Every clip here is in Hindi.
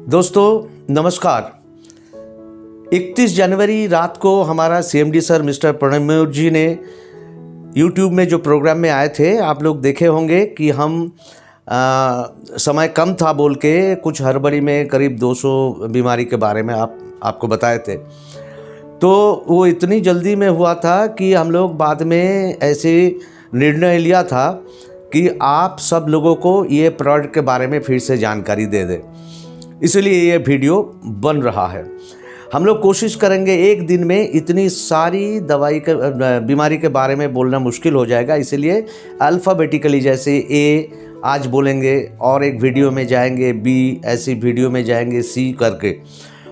दोस्तों नमस्कार। 31 जनवरी रात को हमारा सीएमडी सर मिस्टर प्रणब जी ने यूट्यूब में जो प्रोग्राम में आए थे, आप लोग देखे होंगे कि हम समय कम था बोल के कुछ हड़बड़ी में करीब 200 बीमारी के बारे में आपको बताए थे। तो वो इतनी जल्दी में हुआ था कि हम लोग बाद में ऐसे निर्णय लिया था कि आप सब लोगों को ये प्रोडक्ट के बारे में फिर से जानकारी दे दें, इसलिए ये वीडियो बन रहा है। हम लोग कोशिश करेंगे, एक दिन में इतनी सारी दवाई के बीमारी के बारे में बोलना मुश्किल हो जाएगा, इसलिए अल्फ़ाबेटिकली जैसे ए आज बोलेंगे और एक वीडियो में जाएंगे, बी ऐसी वीडियो में जाएंगे, सी करके।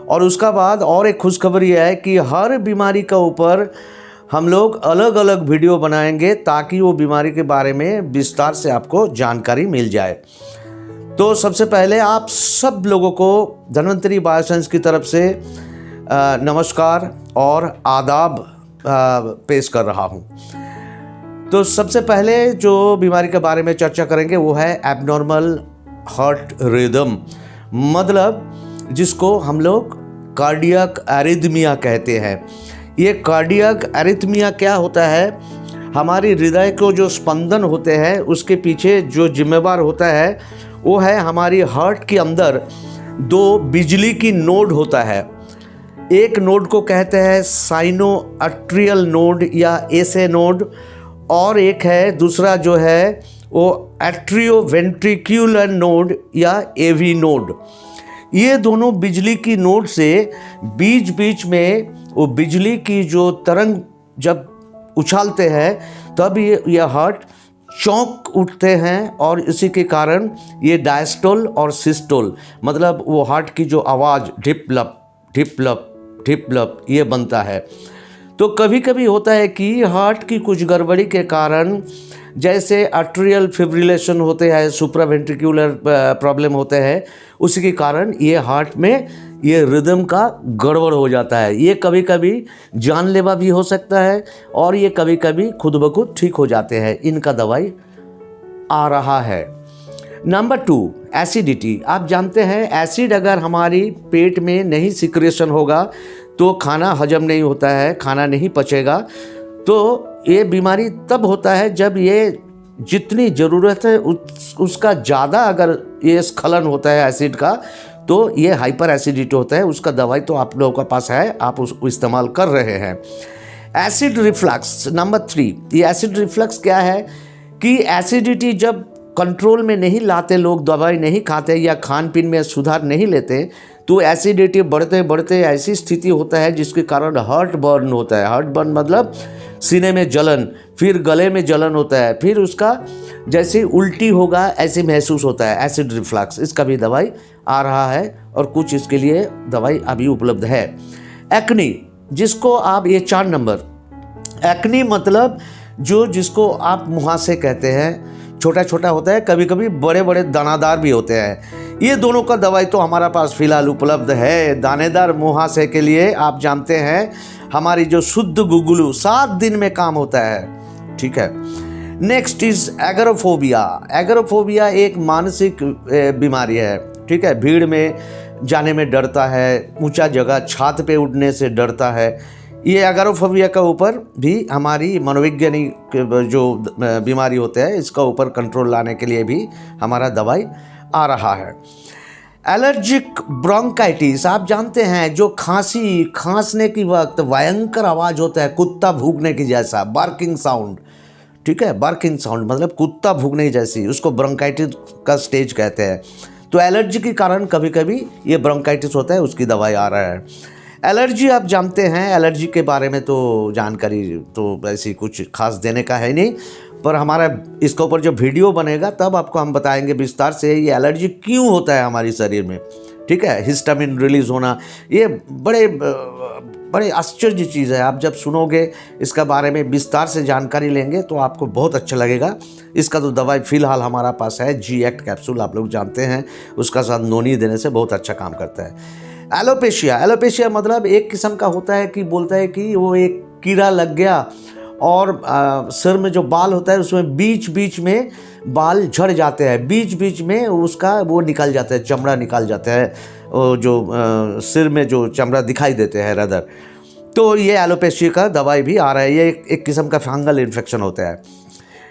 और उसका बाद और एक खुशखबरी है कि हर बीमारी का ऊपर हम लोग अलग अलग वीडियो बनाएंगे ताकि वो बीमारी के बारे में विस्तार से आपको जानकारी मिल जाए। तो सबसे पहले आप सब लोगों को धन्वंतरी बायोसाइंस की तरफ से नमस्कार और आदाब पेश कर रहा हूं। तो सबसे पहले जो बीमारी के बारे में चर्चा करेंगे वो है एबनॉर्मल हार्ट रिदम, मतलब जिसको हम लोग कार्डियक एरिथमिया कहते हैं। ये कार्डियक एरिथमिया क्या होता है? हमारी हृदय को जो स्पंदन होते हैं उसके पीछे जो जिम्मेवार होता है वो है हमारी हार्ट के अंदर दो बिजली की नोड होता है। एक नोड को कहते हैं साइनो आर्टरियल नोड या एसे नोड, और एक है दूसरा जो है वो एट्रियो वेंट्रिक्युलर नोड या एवी नोड। ये दोनों बिजली की नोड से बीच बीच में वो बिजली की जो तरंग जब उछालते हैं तब ये हार्ट चौंक उठते हैं, और इसी के कारण ये डायस्टोल और सिस्टोल, मतलब वो हार्ट की जो आवाज़ ढिप-लप ढिप-लप ढिप-लप ये बनता है। तो कभी कभी होता है कि हार्ट की कुछ गड़बड़ी के कारण, जैसे आर्टरियल फिब्रिलेशन होते हैं, सुप्रावेंट्रिकुलर प्रॉब्लम होते हैं, उसी के कारण ये हार्ट में ये रिदम का गड़बड़ हो जाता है। ये कभी कभी जानलेवा भी हो सकता है और ये कभी कभी खुद ब खुद ठीक हो जाते हैं। इनका दवाई आ रहा है। Number 2, acidity. आप जानते हैं एसिड अगर हमारी पेट में नहीं सिक्रेशन होगा तो खाना हजम नहीं होता है, खाना नहीं पचेगा। तो ये बीमारी तब होता है जब ये जितनी ज़रूरत है उसका ज़्यादा अगर ये स्खलन होता है एसिड का, तो ये हाइपर एसिडिटी होता है। उसका दवाई तो आप लोगों के पास है, आप उसको इस्तेमाल कर रहे हैं। Acid reflux number 3। ये एसिड रिफ्लक्स क्या है कि एसिडिटी जब कंट्रोल में नहीं लाते, लोग दवाई नहीं खाते या खान पीन में सुधार नहीं लेते, तो एसिडिटी बढ़ते बढ़ते ऐसी स्थिति होता है जिसके कारण हार्ट बर्न होता है। हार्ट बर्न मतलब सीने में जलन, फिर गले में जलन होता है, फिर उसका जैसे उल्टी होगा ऐसे महसूस होता है। एसिड रिफ्लक्स, इसका भी दवाई आ रहा है और कुछ इसके लिए दवाई अभी उपलब्ध है। एक्नी, जिसको आप ये 4 नंबर, एक्नी मतलब जिसको आप मुहासे कहते हैं, छोटा छोटा होता है, कभी कभी बड़े बड़े दानादार भी होते हैं। ये दोनों का दवाई तो हमारा पास फिलहाल उपलब्ध है। दानेदार मुहासे के लिए आप जानते हैं हमारी जो शुद्ध गुगुलू 7 दिन में काम होता है, ठीक है। Next is agoraphobia. एगोराफोबिया एक मानसिक बीमारी है, ठीक है। भीड़ में जाने में डरता है, ऊंचा जगह छत पे उड़ने से डरता है। ये एगोराफोबिया का ऊपर भी हमारी मनोवैज्ञानिक जो बीमारी होते हैं इसका ऊपर कंट्रोल लाने के लिए भी हमारा दवाई आ रहा है। एलर्जिक ब्रोंकाइटिस, आप जानते हैं जो खांसने की वक्त भयंकर आवाज़ होता है, कुत्ता भूकने की जैसा, बार्किंग साउंड, ठीक है। बार्किंग साउंड मतलब कुत्ता भूकने की जैसी, उसको ब्रोंकाइटिस का स्टेज कहते हैं। तो एलर्जी के कारण कभी कभी ये ब्रोंकाइटिस होता है, उसकी दवाई आ रहा है। एलर्जी आप जानते हैं, एलर्जी के बारे में तो जानकारी तो ऐसी कुछ खास देने का है नहीं, पर हमारा इसके ऊपर जो वीडियो बनेगा तब आपको हम बताएंगे विस्तार से ये एलर्जी क्यों होता है हमारे शरीर में, ठीक है। हिस्टामिन रिलीज होना, ये बड़े आश्चर्य चीज़ है। आप जब सुनोगे इसका बारे में विस्तार से जानकारी लेंगे तो आपको बहुत अच्छा लगेगा। इसका तो दवाई फिलहाल हमारा पास है, जी एक्ट कैप्सूल, आप लोग जानते हैं, उसका साथ नोनी देने से बहुत अच्छा काम करता है। एलोपेशिया मतलब एक किस्म का होता है कि बोलता है कि वो एक कीड़ा लग गया और सिर में जो बाल होता है उसमें बीच बीच में बाल झड़ जाते हैं, बीच बीच में उसका वो निकल जाता है, चमड़ा निकल जाता है, जो सिर में जो चमड़ा दिखाई देते हैं रदर। तो ये एलोपेशी का दवाई भी आ रहा है, ये एक किस्म का फंगल इन्फेक्शन होता है।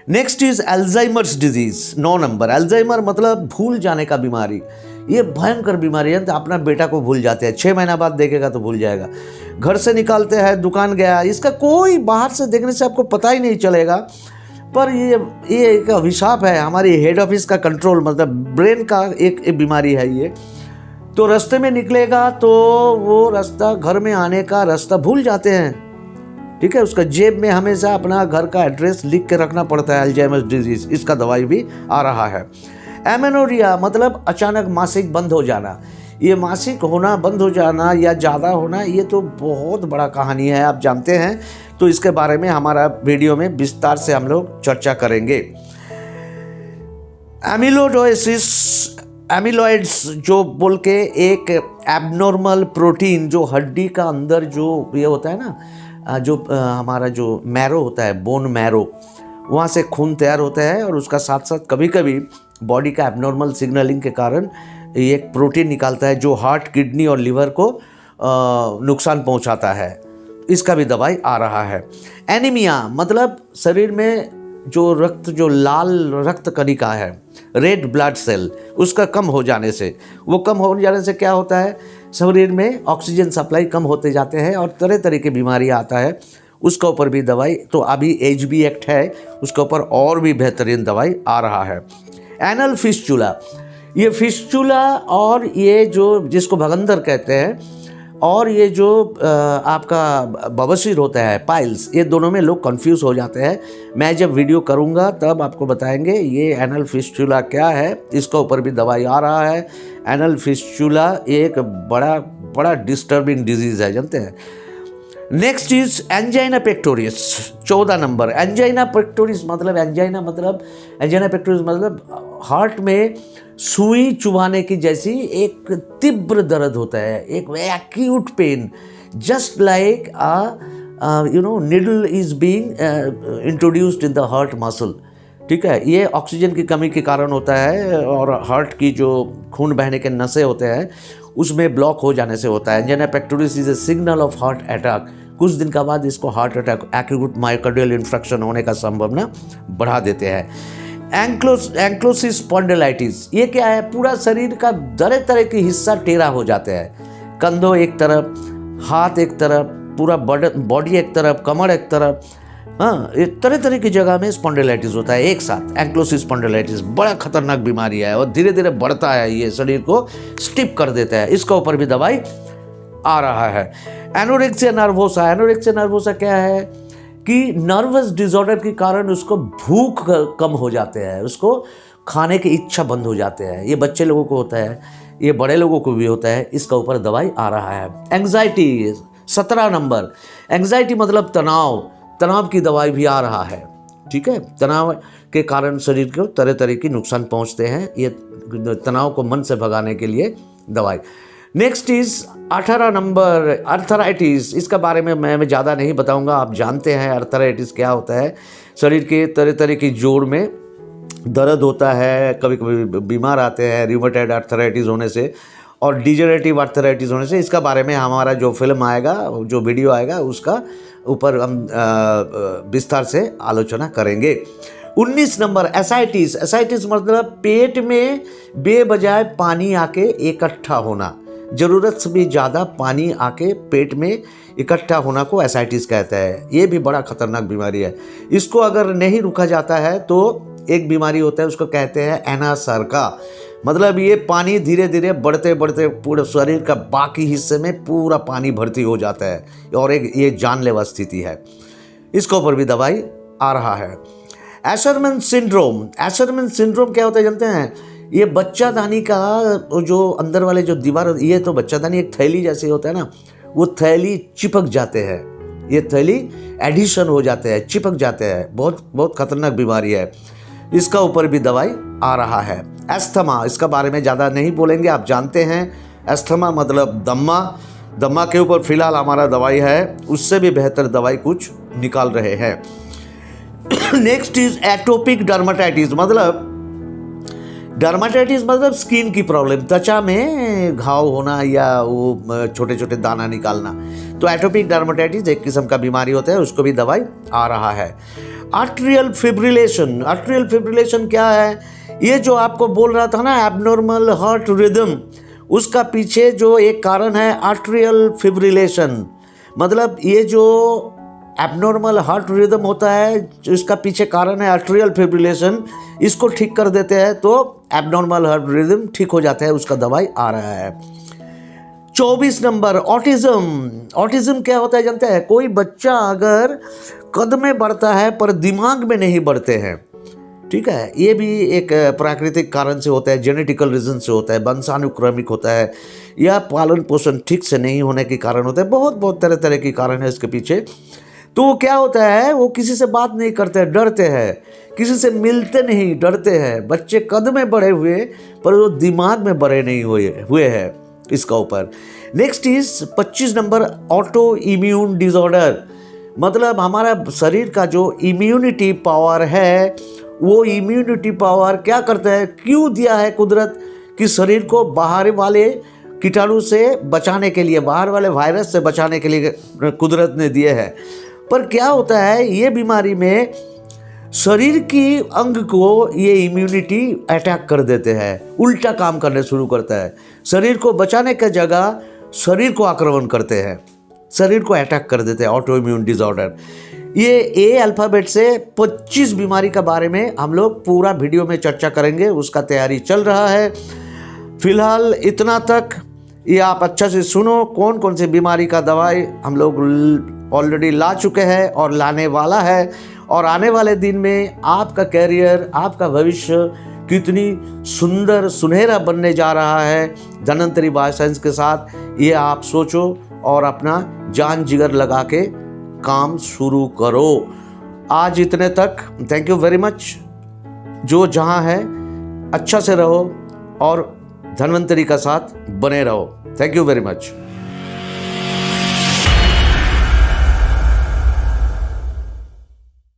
Next is Alzheimer's disease, 9 number. Alzheimer मतलब भूल जाने का बीमारी। ये भयंकर बीमारी है, तो अपना बेटा को भूल जाते हैं, 6 महीना बाद देखेगा तो भूल जाएगा। घर से निकालते हैं, दुकान गया, इसका कोई बाहर से देखने से आपको पता ही नहीं चलेगा, पर ये एक अभिशाप है, हमारी हेड ऑफिस का कंट्रोल, मतलब ब्रेन का एक बीमारी है ये। तो रास्ते में निकलेगा तो वो रास्ता, घर में आने का रास्ता भूल जाते हैं, ठीक है। उसका जेब में हमेशा अपना घर का एड्रेस लिख के रखना पड़ता है। अल्जाइमर्स डिजीज़, इसका दवाई भी आ रहा है। एमेनोरिया मतलब अचानक मासिक बंद हो जाना। ये मासिक होना, बंद हो जाना या ज़्यादा होना, ये तो बहुत बड़ा कहानी है, आप जानते हैं। तो इसके बारे में हमारा वीडियो में विस्तार से हम लोग चर्चा करेंगे। एमिलोइडोसिस, एमिलॉइड्स जो बोल के एक एबनॉर्मल प्रोटीन जो हड्डी का अंदर जो ये होता है ना, जो हमारा जो मैरो होता है, बोन मैरो, वहाँ से खून तैयार होता है, और उसका साथ साथ कभी कभी बॉडी का एबनॉर्मल सिग्नलिंग के कारण ये एक प्रोटीन निकालता है जो हार्ट, किडनी और लिवर को नुकसान पहुंचाता है। इसका भी दवाई आ रहा है। एनीमिया मतलब शरीर में जो रक्त, जो लाल रक्त कणिका है, रेड ब्लड सेल, उसका कम हो जाने से, वो कम हो जाने से क्या होता है, शरीर में ऑक्सीजन सप्लाई कम होते जाते हैं और तरह तरह की बीमारी आता है। उसका ऊपर भी दवाई, तो अभी HB एक्ट है, उसके ऊपर और भी बेहतरीन दवाई आ रहा है। एनल फिस्चुला, ये फिस्चुला और ये जो जिसको भगंदर कहते हैं, और ये जो आपका बवासीर होता है, पाइल्स, ये दोनों में लोग कंफ्यूज हो जाते हैं। मैं जब वीडियो करूंगा तब आपको बताएंगे ये एनल फिस्चुला क्या है, इसका ऊपर भी दवाई आ रहा है। एनल फिस्चुला एक बड़ा डिस्टर्बिंग डिजीज़ है, जानते हैं। Next is angina pectoris, 14 number. Angina pectoris मतलब हार्ट में सुई चुभाने की जैसी एक तीव्र दर्द होता है, एक acute pain, just like needle is being introduced in the heart muscle, ठीक है। ये ऑक्सीजन की कमी के कारण होता है, और हार्ट की जो खून बहने के नसें होते हैं उसमें ब्लॉक हो जाने से होता है। Angina pectoris is a signal of heart attack. कुछ दिन के बाद इसको heart attack, acute myocardial infection होने का संभावना बढ़ा देते हैं। एंक्लोसिस स्पॉन्डिलाइटिस, ये क्या है, पूरा शरीर का तरह तरह के हिस्सा टेढ़ा हो जाते हैं, कंधों एक तरफ, हाथ एक तरफ, पूरा बॉडी एक तरफ, कमर एक तरफ, हाँ, ये तरह तरह की जगह में स्पॉन्डिलाइटिस होता है एक साथ। एंक्लोसिस स्पॉन्डिलाइटिस बड़ा खतरनाक बीमारी है, और धीरे धीरे बढ़ता है, ये शरीर को स्टिफ कर देता है। इसका ऊपर भी दवाई आ रहा है। एनोरेक्सिया नर्वोसा, एनोरेक्सिया नर्वोसा क्या है कि नर्वस डिसऑर्डर के कारण उसको भूख कम हो जाते हैं, उसको खाने की इच्छा बंद हो जाते हैं। ये बच्चे लोगों को होता है, ये बड़े लोगों को भी होता है। इसका ऊपर दवाई आ रहा है। Anxiety, 17 number. एंग्जाइटी मतलब तनाव की दवाई भी आ रहा है, ठीक है। तनाव के कारण शरीर को तरह तरह की नुकसान पहुंचते हैं, ये तनाव को मन से भगाने के लिए दवाई। Next is 18 number, arthritis. इसका बारे में मैं ज़्यादा नहीं बताऊंगा, आप जानते हैं अर्थराइटिस क्या होता है। शरीर के तरह तरह की जोड़ में दर्द होता है, कभी कभी बीमार आते हैं रियूमेटॉइड अर्थराइटिस होने से और डिजेनरेटिव अर्थराइटिस होने से। इसका बारे में हमारा जो फिल्म आएगा, जो वीडियो आएगा, उसका ऊपर हम विस्तार से आलोचना करेंगे। 19 नंबर एसाइटिस। एसाइटिस मतलब पेट में बेबजाय पानी आके इकट्ठा होना, ज़रूरत से भी ज़्यादा पानी आके पेट में इकट्ठा होना को एसाइटिस कहता है। ये भी बड़ा खतरनाक बीमारी है। इसको अगर नहीं रुका जाता है तो एक बीमारी होता है, उसको कहते हैं एनासरका। मतलब ये पानी धीरे धीरे बढ़ते बढ़ते पूरे शरीर का बाकी हिस्से में पूरा पानी भर्ती हो जाता है, और एक ये जानलेवा स्थिति है। इसके ऊपर भी दवाई आ रहा है। Asherman syndrome. एशरमैन सिंड्रोम क्या होता है जानते हैं? ये बच्चादानी का जो अंदर वाले जो दीवार, ये तो बच्चादानी एक थैली जैसे होता है ना, वो थैली चिपक जाते हैं, ये थैली एडिशन हो जाते हैं, चिपक जाते हैं। बहुत खतरनाक बीमारी है। इसका ऊपर भी दवाई आ रहा है। एस्थमा, इसका बारे में ज़्यादा नहीं बोलेंगे, आप जानते हैं। एस्थमा मतलब दम्मा के ऊपर फिलहाल हमारा दवाई है, उससे भी बेहतर दवाई कुछ निकाल रहे हैं। नेक्स्ट इज एटोपिक डर्माटाइटिस, मतलब डर्माटाइटिस मतलब स्किन की प्रॉब्लम, त्वचा में घाव होना या वो छोटे छोटे दाना निकालना। तो एटोपिक डर्माटाइटिस एक किस्म का बीमारी होता है, उसको भी दवाई आ रहा है। आर्ट्रियल फिब्रिलेशन, आर्ट्रियल फिब्रिलेशन क्या है? ये जो आपको बोल रहा था ना एबनॉर्मल हार्ट रिदम, उसका पीछे जो एक कारण है आर्ट्रियल फिब्रिलेशन। मतलब ये जो एबनॉर्मल हार्ट रिदम होता है, इसका पीछे कारण है आर्ट्रियल फिब्रिलेशन। इसको ठीक कर देते हैं तो एबनॉर्मल हार्ट रिदम ठीक हो जाता है, उसका दवाई आ रहा है। 24 नंबर ऑटिज्म। ऑटिज्म क्या होता है जानते हैं? कोई बच्चा अगर कद में बढ़ता है पर दिमाग में नहीं बढ़ते हैं, ठीक है, ये भी एक प्राकृतिक कारण से होता है, जेनेटिकल रीजन से होता है, वंशानुक्रमिक होता है, या पालन पोषण ठीक से नहीं होने के कारण होता है। बहुत तरह तरह के कारण है इसके पीछे। तो वो क्या होता है, वो किसी से बात नहीं करते, डरते हैं, किसी से मिलते नहीं, डरते हैं। बच्चे कद में बढ़े हुए पर वो दिमाग में बड़े नहीं हुए हैं इसका ऊपर। Next is 25 number auto immune disorder. मतलब हमारा शरीर का जो इम्यूनिटी पावर है, वो इम्यूनिटी पावर क्या करता है, क्यों दिया है कुदरत कि शरीर को बाहर वाले कीटाणु से बचाने के लिए, बाहर वाले वायरस से बचाने के लिए कुदरत ने दिए हैं। पर क्या होता है, ये बीमारी में शरीर की अंग को ये इम्यूनिटी अटैक कर देते हैं, उल्टा काम करने शुरू करता है। शरीर को बचाने की जगह शरीर को आक्रमण करते हैं, शरीर को अटैक कर देते हैं, ऑटो इम्यून डिसऑर्डर। ये ए अल्फ़ाबेट से 25 बीमारी के बारे में हम लोग पूरा वीडियो में चर्चा करेंगे, उसका तैयारी चल रहा है। फिलहाल इतना तक, ये आप अच्छा से सुनो, कौन कौन सी बीमारी का दवाई हम लोग ऑलरेडी ला चुके हैं और लाने वाला है, और आने वाले दिन में आपका कैरियर, आपका भविष्य कितनी सुंदर सुनहरा बनने जा रहा है धन्वंतरी बायोसाइंस के साथ, ये आप सोचो और अपना जान जिगर लगा के काम शुरू करो। आज इतने तक, थैंक यू वेरी मच। जो जहाँ है अच्छा से रहो और धन्वंतरी का साथ बने रहो। Thank you very much.